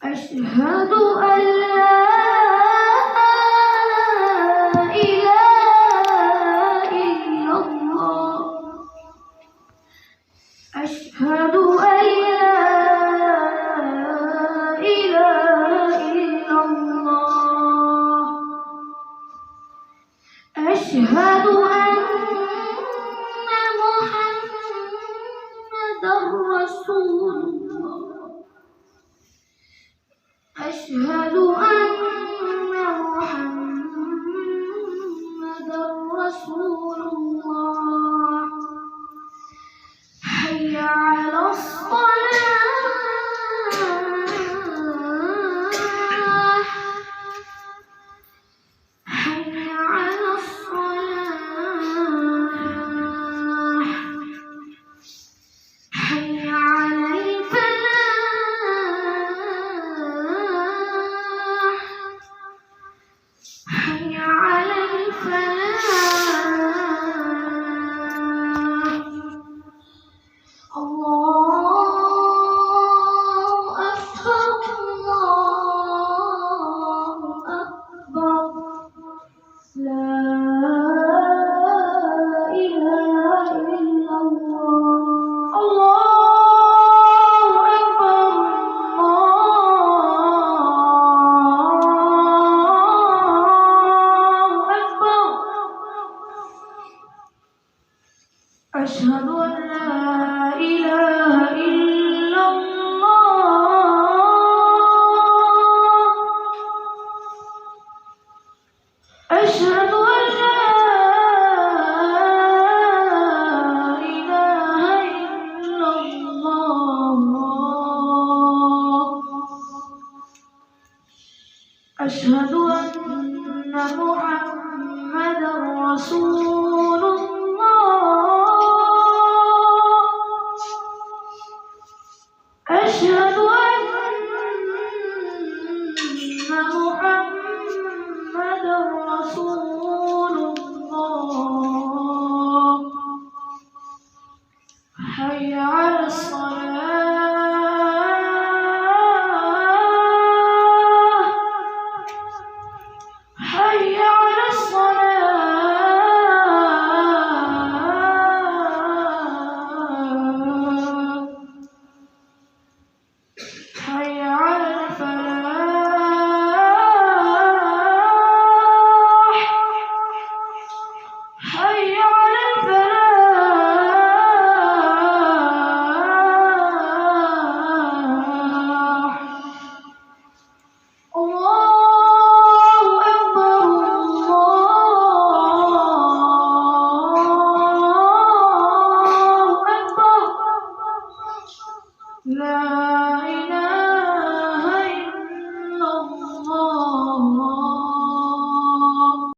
أشهد أن لا إله إلا الله أشهد أن لا إله إلا الله أشهد أن محمدا رسول الله أشهد أن محمدا رسول الله حي على الصلاة حي على الصلاة حي على الفلاح حي على الفلاح الله أكبر الله أكبر لا إله إلا الله الله أكبر الله أكبر أشهد أن لا إله إلا الله أشهد أن لا إله إلا الله أشهد أن محمدا رسول